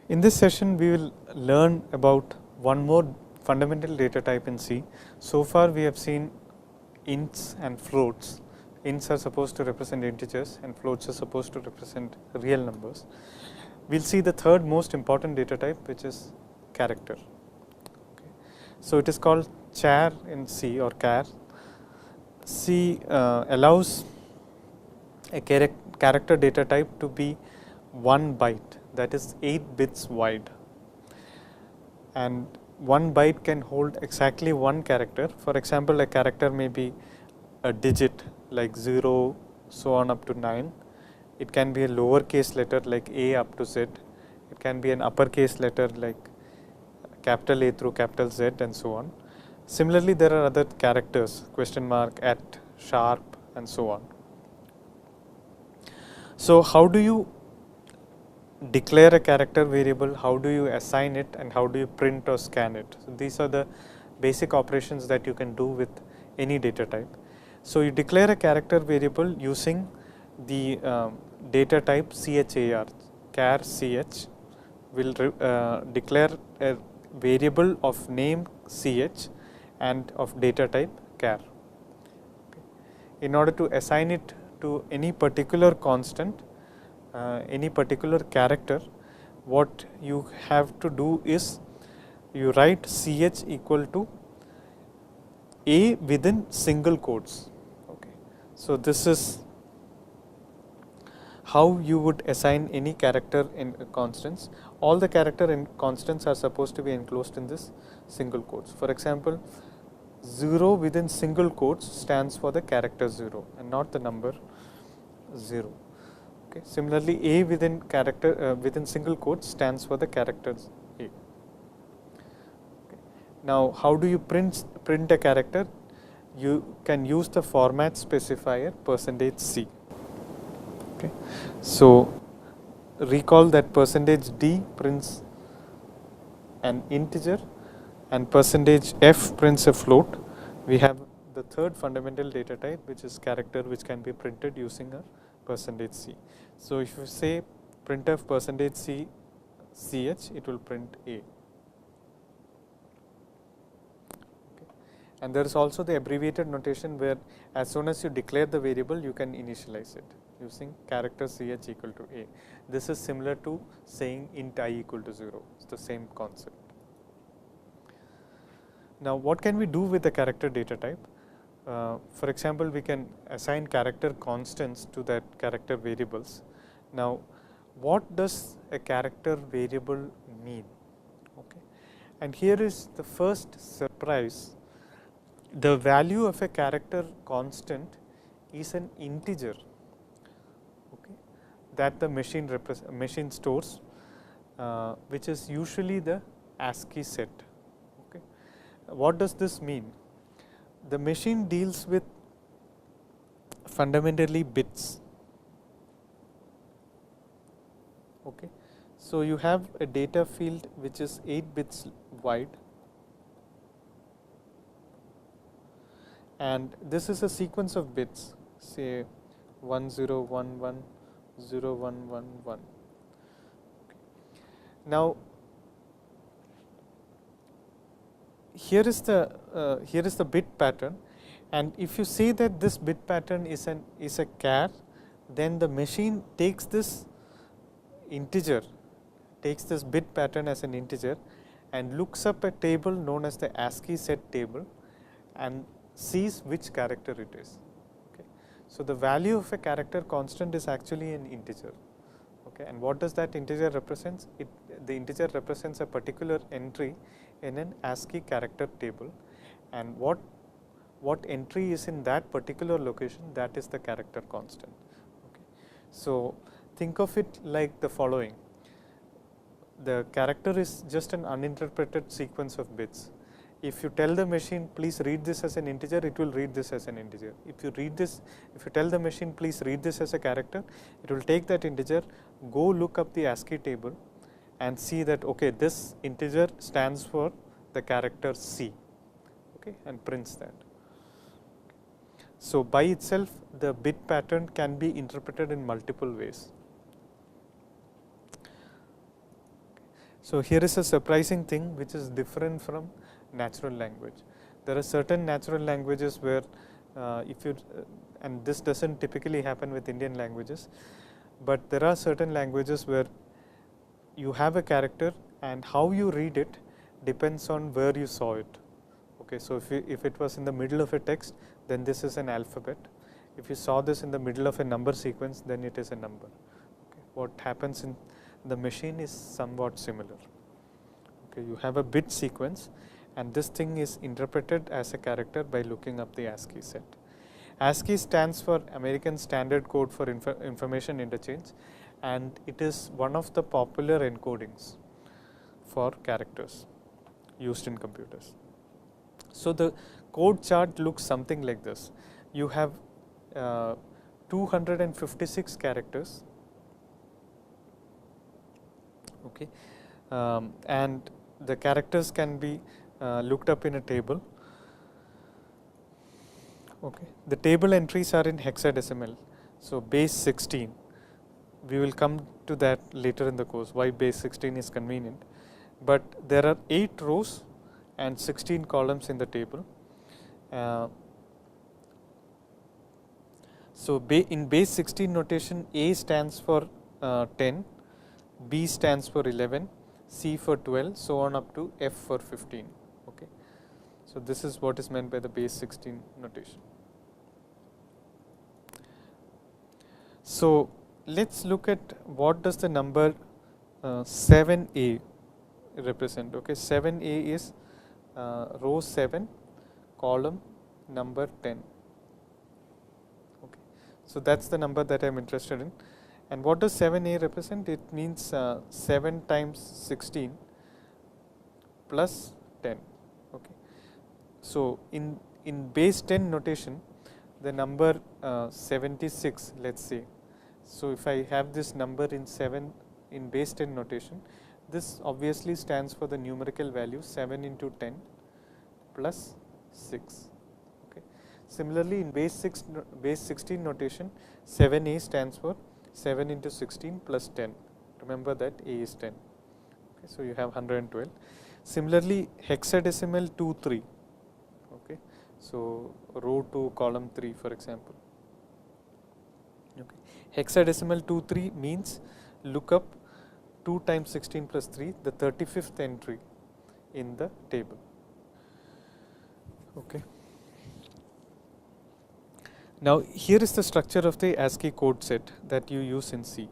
In this session, we will learn about one more fundamental data type in C. So far, we have seen ints and floats. Ints are supposed to represent integers and floats are supposed to represent real numbers. We will see the third most important data type, which is character. Okay. So, it is called char in C or char. C allows a character data type to be 1 byte, that is 8 bits wide, and 1 byte can hold exactly one character. For example, a character may be a digit like 0 so on up to 9. It can be a lowercase letter like A up to Z. It can be an uppercase letter like capital A through capital Z and so on. Similarly, there are other characters, question mark, at, sharp and so on. So, how do you declare a character variable, how do you assign it, and how do you print or scan it? So, these are the basic operations that you can do with any data type. So, you declare a character variable using the data type char. Char ch will declare a variable of name ch and of data type char. Okay. In order to assign it to any particular constant, any particular character, what you have to do is you write ch equal to a within single quotes. Okay. So, this is how you would assign any character in constants. All the character in constants are supposed to be enclosed in this single quotes. For example, 0 within single quotes stands for the character 0 and not the number 0. Okay. Similarly, A within character within single quotes stands for the characters A. Okay. Now, how do you print a character? You can use the format specifier %c. Okay. So, recall that %d prints an integer and %f prints a float. We have the third fundamental data type, which is character, which can be printed using a %c. So, if you say printf %c ch, it will print A. Okay. And there is also the abbreviated notation where as soon as you declare the variable, you can initialize it using character ch equal to A. This is similar to saying int I equal to 0, it is the same concept. Now, what can we do with the character data type? For example, we can assign character constants to that character variables. Now, what does a character variable mean? Okay. And here is the first surprise. The value of a character constant is an integer, okay, that the machine stores, which is usually the ASCII set. Okay. What does this mean? The machine deals with fundamentally bits. Okay. So, you have a data field which is 8 bits wide, and this is a sequence of bits, say 1011, 0111. Okay. Now, here is the bit pattern, and if you say that this bit pattern is a char, then the machine takes this integer, takes this bit pattern as an integer and looks up a table known as the ASCII set table and sees which character it is. Okay. So, the value of a character constant is actually an integer. Okay. And what does that integer represents? The integer represents a particular entry in an ASCII character table, and what entry is in that particular location, that is the character constant. Okay. So, think of it like the following. The character is just an uninterpreted sequence of bits. If you tell the machine, please read this as an integer, it will read this as an integer. If you tell the machine, please read this as a character, it will take that integer, go look up the ASCII table and see that, okay, this integer stands for the character C, okay, and prints that. So, by itself, the bit pattern can be interpreted in multiple ways. So, here is a surprising thing which is different from natural language. There are certain natural languages where if you and this does not typically happen with Indian languages, but there are certain languages where you have a character and how you read it depends on where you saw it. Okay, so, if it was in the middle of a text, then this is an alphabet. If you saw this in the middle of a number sequence, then it is a number. Okay. What happens in the machine is somewhat similar. Okay, you have a bit sequence and this thing is interpreted as a character by looking up the ASCII set. ASCII stands for American Standard Code for Information Interchange, and it is one of the popular encodings for characters used in computers. So, the code chart looks something like this. You have 256 characters, okay, and the characters can be looked up in a table. Okay. The table entries are in hexadecimal, so base 16. We will come to that later in the course, why base 16 is convenient, but there are 8 rows and 16 columns in the table. So, in base 16 notation, A stands for 10, B stands for 11, C for 12, so on up to F for 15. Okay. So, this is what is meant by the base 16 notation. So, let us look at what does the number 7A represent. Okay. 7A is row 7, column number 10. Okay. So, that is the number that I am interested in. And what does 7A represent? It means 7 times 16 plus 10. Okay. So, in base 10 notation, the number 76, let us say. So, if I have this number in 7 in base 10 notation, this obviously stands for the numerical value 7 into 10 plus 6. Okay. Similarly, in base 16 notation, 7A stands for 7 into 16 plus 10. Remember that A is 10. Okay. So, you have 112. Similarly, hexadecimal 2 3. Okay. So, row 2 column 3 for example. Okay. Hexadecimal 2 3 means look up 2 times 16 plus 3, the 35th entry in the table. Okay. Now, here is the structure of the ASCII code set that you use in C.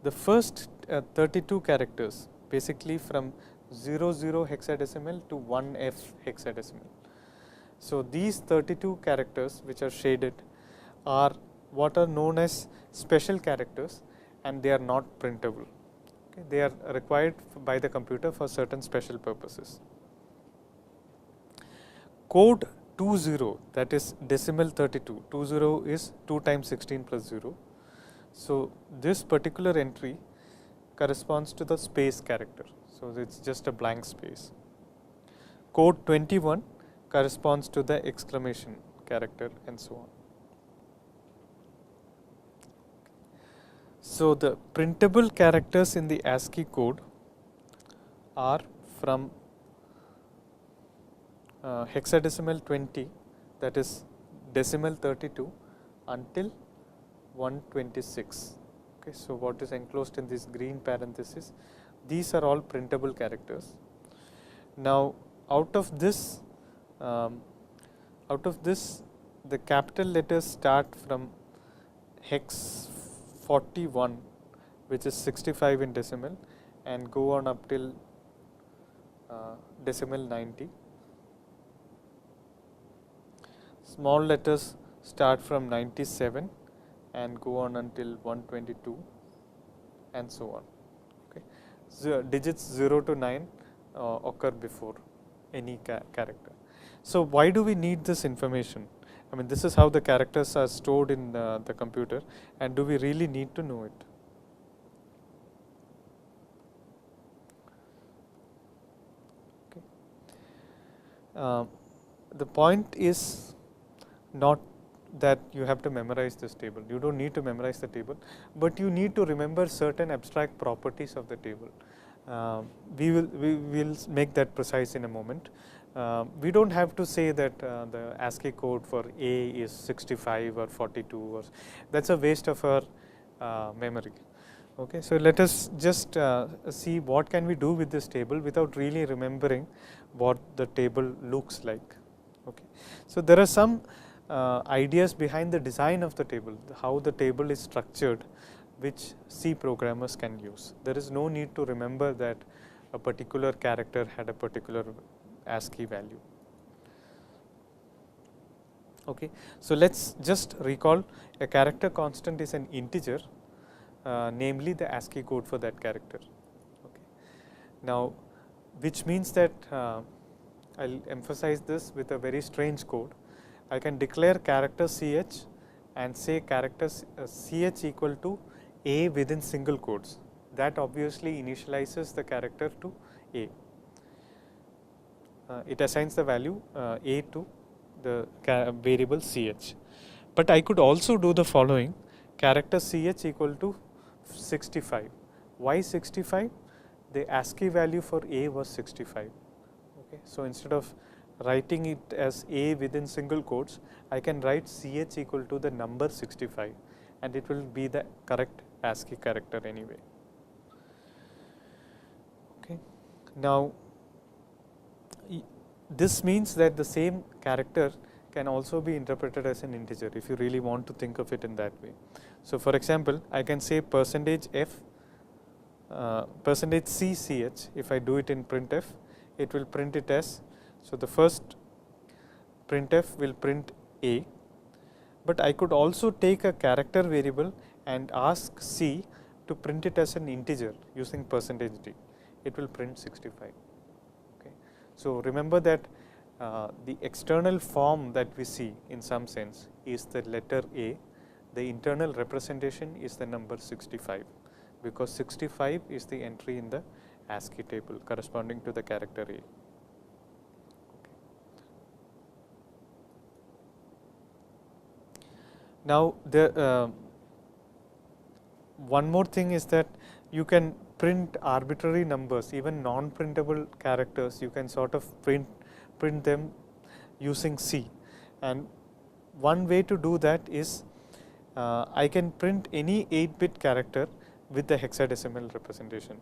The first 32 characters, basically from 00 hexadecimal to 1F hexadecimal. So, these 32 characters which are shaded are what are known as special characters, and they are not printable. Okay. They are required by the computer for certain special purposes. Code 20, that is decimal 32, 20 is 2 times 16 plus 0. So, this particular entry corresponds to the space character. So, it is just a blank space. Code 21 corresponds to the exclamation character and so on. So, the printable characters in the ASCII code are from hexadecimal 20, that is decimal 32 until 126. Okay. So, what is enclosed in this green parenthesis, these are all printable characters. Now, out of this the capital letters start from hex 41, which is 65 in decimal, and go on up till decimal 90. Small letters start from 97 and go on until 122 and so on. Okay. Digits 0 to 9 occur before any character. So, why do we need this information? I mean, this is how the characters are stored in the computer, and do we really need to know it? Okay. The point is not that you have to memorize this table. You don't need to memorize the table, but you need to remember certain abstract properties of the table. We will make that precise in a moment. We do not have to say that the ASCII code for A is 65 or 42, or that is a waste of our memory. Okay. So, let us just see what can we do with this table without really remembering what the table looks like. Okay. So, there are some ideas behind the design of the table, how the table is structured, which C programmers can use. There is no need to remember that a particular character had a particular ASCII value. Okay. So, let us just recall a character constant is an integer, namely the ASCII code for that character. Okay. Now, which means that I will emphasize this with a very strange code. I can declare character ch and say character ch equal to a within single quotes. That obviously initializes the character to a. It assigns the value a to the variable ch. But I could also do the following: character ch equal to 65. Why 65? The ASCII value for a was 65. Okay. So, instead of writing it as a within single quotes, I can write ch equal to the number 65, and it will be the correct ASCII character anyway. Okay. Now, this means that the same character can also be interpreted as an integer if you really want to think of it in that way. So, for example, I can say %f %c_ch. If I do it in printf, it will print it as, so the first printf will print a, but I could also take a character variable and ask C to print it as an integer using %d. It will print 65. Okay. So, remember that the external form that we see in some sense is the letter A, the internal representation is the number 65, because 65 is the entry in the ASCII table corresponding to the character A. Okay. Now, one more thing is that you can print arbitrary numbers, even non-printable characters, you can sort of print them using C. And one way to do that is I can print any 8-bit character with the hexadecimal representation,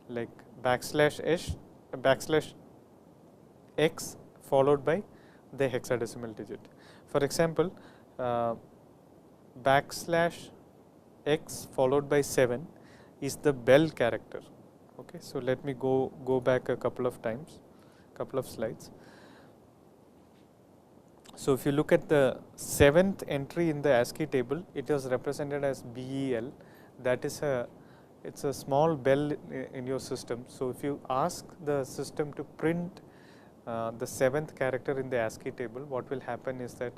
like \x followed by the hexadecimal digit. For example, \x followed by 7 is the bell character. Okay. So, let me go back a couple of times, couple of slides. So, if you look at the 7th entry in the ASCII table, it is represented as BEL. That is it's a small bell in your system. So, if you ask the system to print the 7th character in the ASCII table, what will happen is that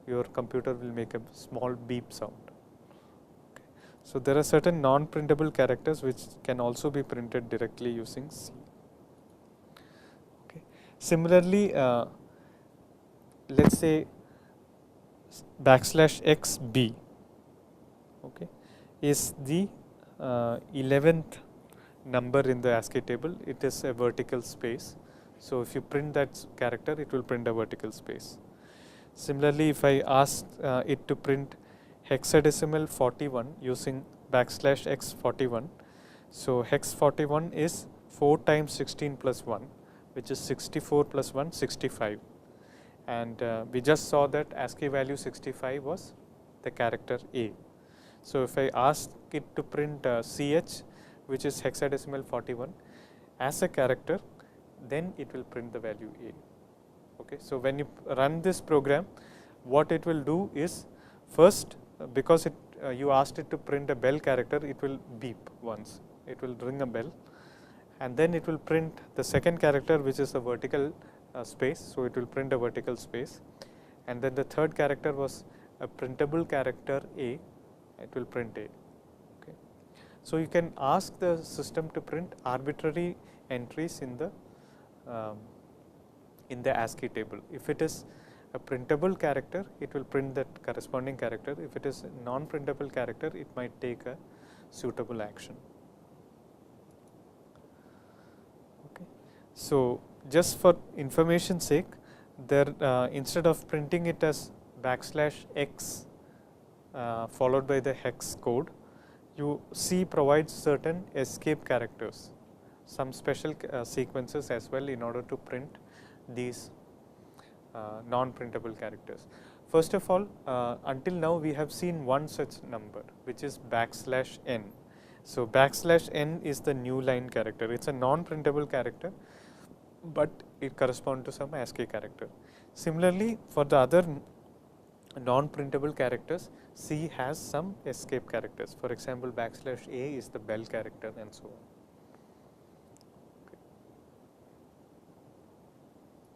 your computer will make a small beep sound. Okay. So, there are certain non-printable characters which can also be printed directly using C. Okay. Similarly, let us say \xb, okay, is the 11th number in the ASCII table. It is a vertical space. So, if you print that character, it will print a vertical space. Similarly, if I ask it to print hexadecimal 41 using \x41, so hex 41 is 4 times 16 plus 1, which is 64 plus 1, 65. And we just saw that ASCII value 65 was the character A. So, if I ask it to print ch, which is hexadecimal 41 as a character, then it will print the value A. Okay. So, when you run this program, what it will do is, first, because you asked it to print a bell character, it will beep once, it will ring a bell, and then it will print the second character, which is a vertical space. So, it will print a vertical space, and then the third character was a printable character A, it will print A. Okay. So, you can ask the system to print arbitrary entries in the ASCII table. If it is a printable character, it will print that corresponding character. If it is a non-printable character, it might take a suitable action. So, just for information sake, there instead of printing it as \x followed by the hex code, you C provides certain escape characters, some special sequences as well in order to print these non-printable characters. First of all, until now we have seen one such number, which is \n. So, \n is the new line character. It is a non-printable character, but it corresponds to some ASCII character. Similarly, for the other non-printable characters, C has some escape characters. For example, \a is the bell character and so on.